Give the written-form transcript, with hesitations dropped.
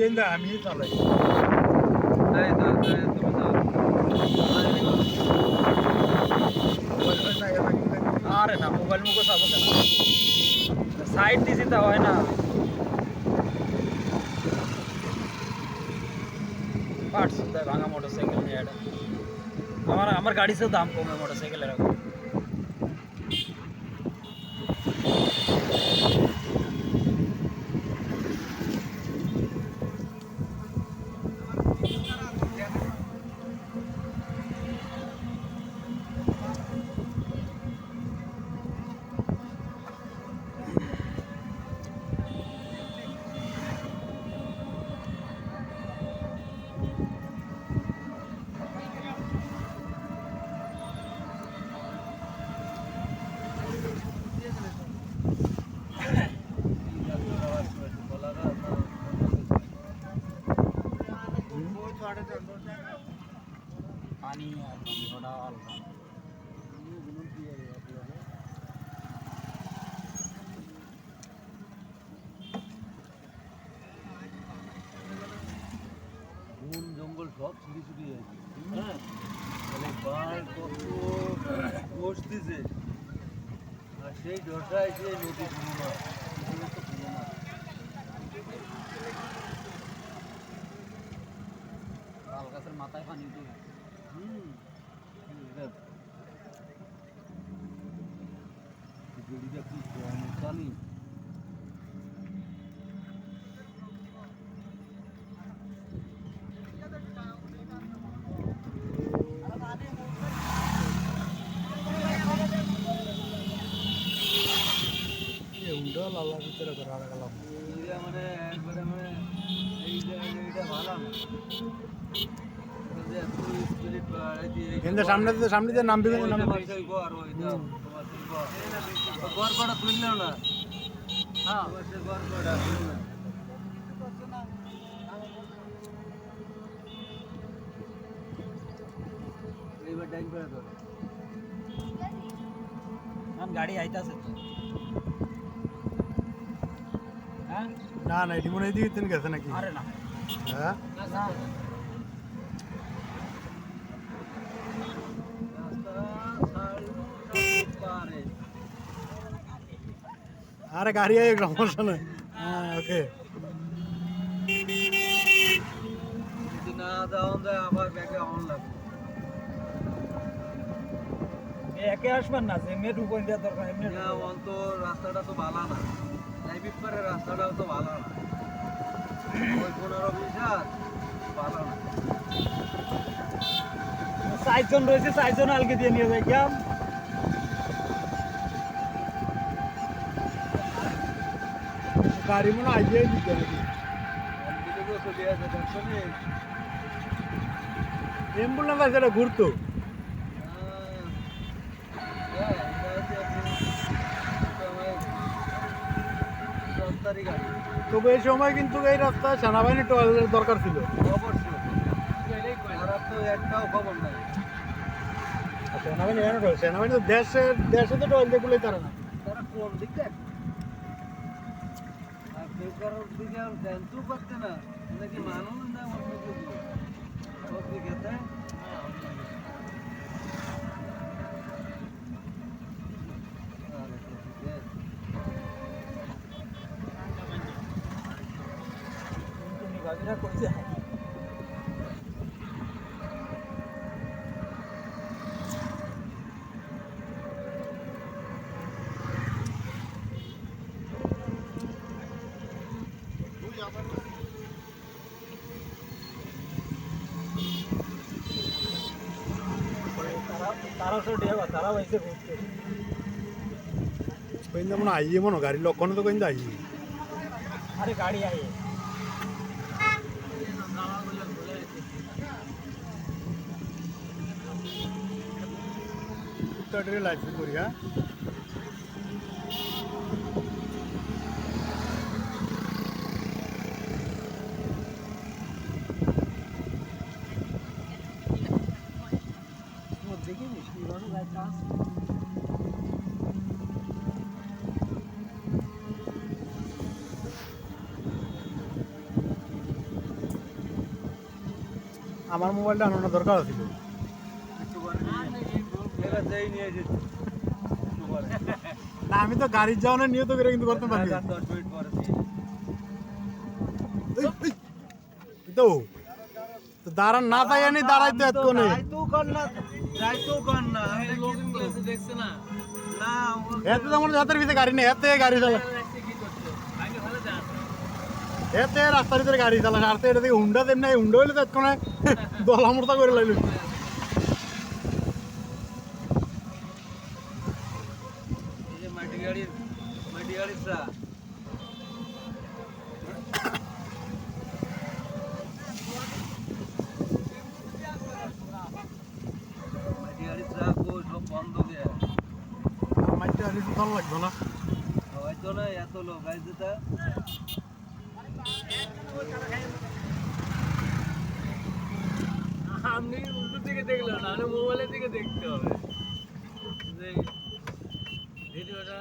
এন্দা আমি চালাই তাই তো তুমি যাও আরে না মোবাইল মুখো চাবো কেন সাইড দিছি তা হয় না পার্টস দেয় ভাঙা মোটরসাইকেল নিয়ে এটা আমার গাড়িতেও দাম কমে মোটরসাইকেলের এখন পানি আর ঘোড়া আলাদা বন জঙ্গল সব ছুটি ছুটি আছে হ্যাঁ মানে বাল কত বসতেছে আর সেই ডসা এসে নদী শুরু না তাল গাছের মাথায় পানি উঠে গেছে গড়িটা কি জানি উন্ডা লালা ভিতরে করা গেলাম এটা মানে একবারে মানে এইটা ভালো না এন্দা সামনে দিয়ে নামবে কিন্তু নামবে গড়পড়া তুললেও না হ্যাঁ গড়পড়া এইবার ডাইন করে ধর গাড়ি আইতাছে তো হ্যাঁ না না এটি মনে হয় দিকে তিন গেছে নাকি আরে না হ্যাঁ না আরে গাড়ি আয় সমস্যা নাই হ্যাঁ ওকে যদি না যাওয়া যায় আবার ব্যাগে অন লাগবে একে আসবেন না যে মেট উপর দেওয়ার দরকার এমনি না অন্ত রাস্তাটা তো ভালো না লাইফ পারে রাস্তাটাও তো ভালো না ওই 15-20 হাত ভালো না 4 জন রয়েছে 4 জন আলকে দিয়ে নিয়ে যাই কেমন গাড়ি মনে আইডিয়াই দিতে নাকি দিকে তো চলে আসে দেখছো নি অ্যাম্বুলেন্স আছে এটা ঘুরতো তবে এই সময় কিন্তু এই রাস্তায় সেনাবাহিনী টয়লেটের দরকার ছিল সেনাবাহিনী কেন সেনাবাহিনী তো দেশে তো টয়লেট গুলোই তারা না তারা কোন দিকে আর বেকার দিকে জানতেও পারতে না নাকি মানুষ না অন্য কিছু সব দিকে তাই ভাবিরা কই যায় তারা সব ডেবা তারা বাইসে ঘুরতে কইন্দা মনে আইয়ে মনে গাড়ি লক্ষণ তো কইন্দা আইয়ে আরে গাড়ি আইয়ে উত্তরে লাইফ করি হ্যাঁ দেখি মিষ্টি বানো গাছ চাষ আমার মোবাইলটা আনানোর দরকার ছিল। একটু পরে এবার যেই নিয়ে যেত একটু পরে না আমি তো গাড়ির যাওয়ানোর নিয়ত করে কিন্তু করতে পারি। 10 মিনিট পরে দিয়ে তো দাঁড়ান না তাই আনি দাঁড়াইতে এতক্ষণে। যাইতো কর না লোক দেখছে না না এতে তো আমার হাতের ভিতরে গাড়ি নেই, এতে গাড়ি চালা, এতে রাস্তার ভিতরে গাড়ি চালা, আর তো এটা থেকে হুন্ডা দেন নাই, হুন্ডা হইলে তো এতক্ষণে দলা মোটা করে লাগলো। এই যে মাটি গাড়ির চা মাটি গাড়ির চা কই সব বন্ধ দিয়ে মাইতে আর কিছু ভালো লাগবে না। হয়তো না এত লোক আইছে তা আপনি উল্টো দিকে দেখলেন না, আমি মোবাইলের দিকে দেখতে হবে যে ভিডিওটা